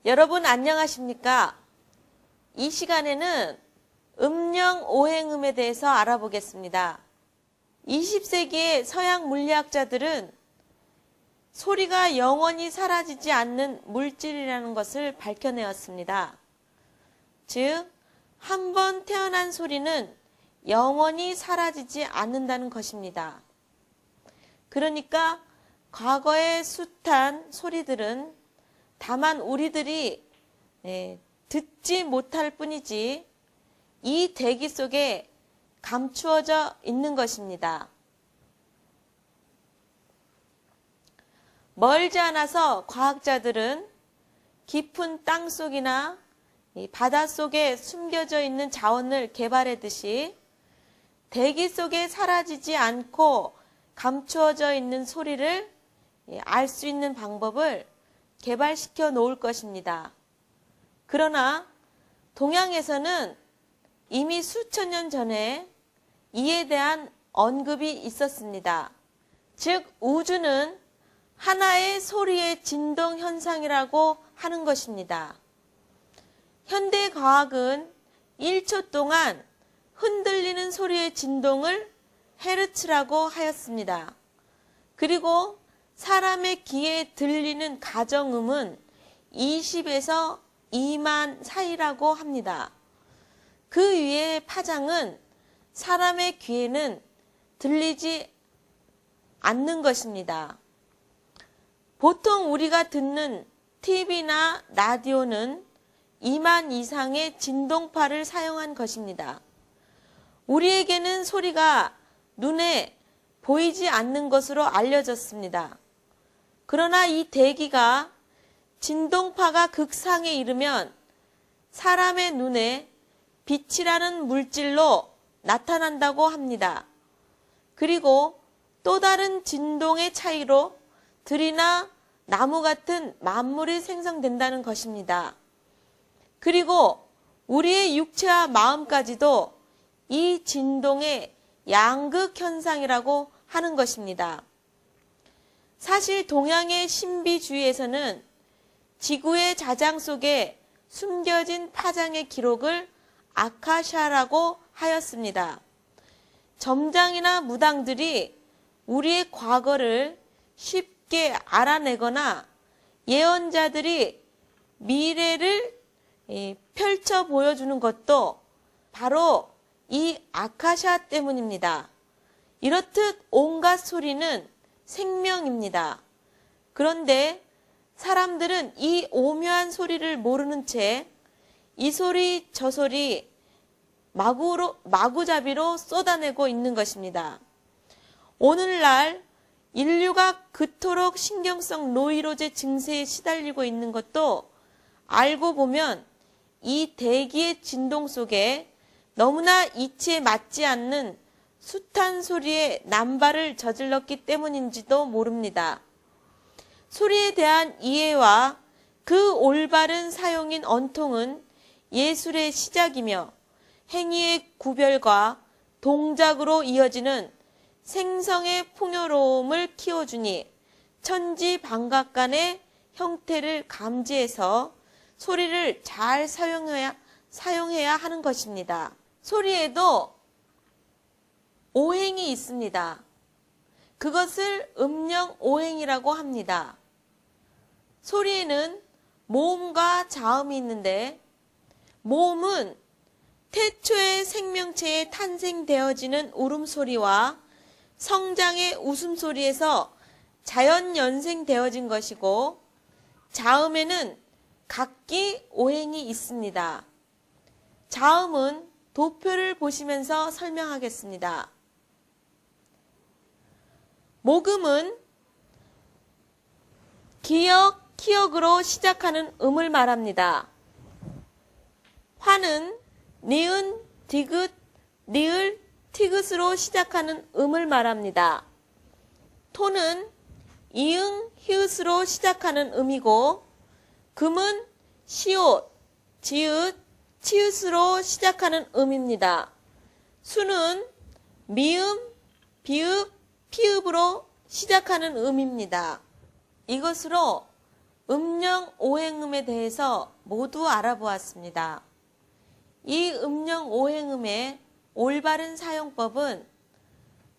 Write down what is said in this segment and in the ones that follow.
여러분 안녕하십니까? 이 시간에는 음령 오행음에 대해서 알아보겠습니다. 20세기의 서양 물리학자들은 소리가 영원히 사라지지 않는 물질이라는 것을 밝혀내었습니다. 즉, 한 번 태어난 소리는 영원히 사라지지 않는다는 것입니다. 그러니까 과거의 숱한 소리들은 다만 우리들이 듣지 못할 뿐이지 이 대기 속에 감추어져 있는 것입니다. 멀지 않아서 과학자들은 깊은 땅속이나 바닷속에 숨겨져 있는 자원을 개발하듯이 대기 속에 사라지지 않고 감추어져 있는 소리를 알 수 있는 방법을 개발시켜 놓을 것입니다. 그러나 동양에서는 이미 수천 년 전에 이에 대한 언급이 있었습니다. 즉, 우주는 하나의 소리의 진동 현상이라고 하는 것입니다. 현대 과학은 1초 동안 흔들리는 소리의 진동을 헤르츠라고 하였습니다. 그리고 사람의 귀에 들리는 가정음은 20에서 2만 사이라고 합니다. 그 위의 파장은 사람의 귀에는 들리지 않는 것입니다. 보통 우리가 듣는 TV나 라디오는 2만 이상의 진동파를 사용한 것입니다. 우리에게는 소리가 눈에 보이지 않는 것으로 알려졌습니다. 그러나 이 대기가 진동파가 극상에 이르면 사람의 눈에 빛이라는 물질로 나타난다고 합니다. 그리고 또 다른 진동의 차이로 들이나 나무 같은 만물이 생성된다는 것입니다. 그리고 우리의 육체와 마음까지도 이 진동의 양극 현상이라고 하는 것입니다. 사실 동양의 신비주의에서는 지구의 자장 속에 숨겨진 파장의 기록을 아카샤라고 하였습니다. 점장이나 무당들이 우리의 과거를 쉽게 알아내거나 예언자들이 미래를 펼쳐 보여주는 것도 바로 이 아카샤 때문입니다. 이렇듯 온갖 소리는 생명입니다. 그런데 사람들은 이 오묘한 소리를 모르는 채 이 소리 저 소리 마구잡이로 쏟아내고 있는 것입니다. 오늘날 인류가 그토록 신경성 노이로제 증세에 시달리고 있는 것도 알고 보면 이 대기의 진동 속에 너무나 이치에 맞지 않는 숱한 소리의 남발을 저질렀기 때문인지도 모릅니다. 소리에 대한 이해와 그 올바른 사용인 언통은 예술의 시작이며 행위의 구별과 동작으로 이어지는 생성의 풍요로움을 키워주니 천지방각간의 형태를 감지해서 소리를 잘 사용해야 하는 것입니다. 소리에도 오행이 있습니다. 그것을 음령 오행이라고 합니다. 소리에는 모음과 자음이 있는데 모음은 태초의 생명체에 탄생되어지는 울음소리와 성장의 웃음소리에서 자연 연생되어진 것이고 자음에는 각기 오행이 있습니다. 자음은 도표를 보시면서 설명하겠습니다. 모금은 기역, 키역으로 시작하는 음을 말합니다. 화는 니은, 디귿, 리을, 티귿으로 시작하는 음을 말합니다. 토는 이응, 히읗으로 시작하는 음이고 금은 시옷, 지읒, 치읓으로 시작하는 음입니다. 수는 미음, 비읍, 피읍으로 시작하는 음입니다. 이것으로 음령 오행음에 대해서 모두 알아보았습니다. 이 음령 오행음의 올바른 사용법은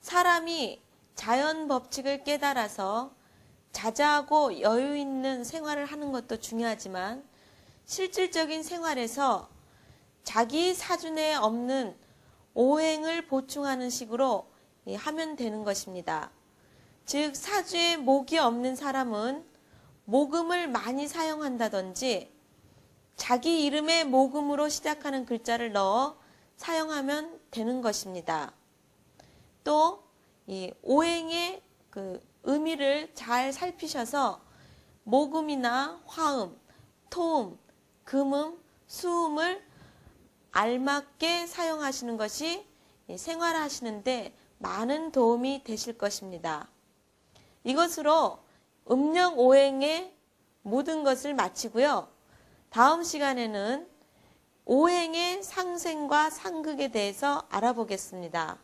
사람이 자연 법칙을 깨달아서 자자하고 여유 있는 생활을 하는 것도 중요하지만 실질적인 생활에서 자기 사준에 없는 오행을 보충하는 식으로 하면 되는 것입니다. 즉 사주에 목이 없는 사람은 목음을 많이 사용한다든지 자기 이름에 목음으로 시작하는 글자를 넣어 사용하면 되는 것입니다. 또 이 오행의 그 의미를 잘 살피셔서 목음이나 화음, 토음, 금음, 수음을 알맞게 사용하시는 것이 생활하시는데 많은 도움이 되실 것입니다. 이것으로 음령 오행의 모든 것을 마치고요. 다음 시간에는 오행의 상생과 상극에 대해서 알아보겠습니다.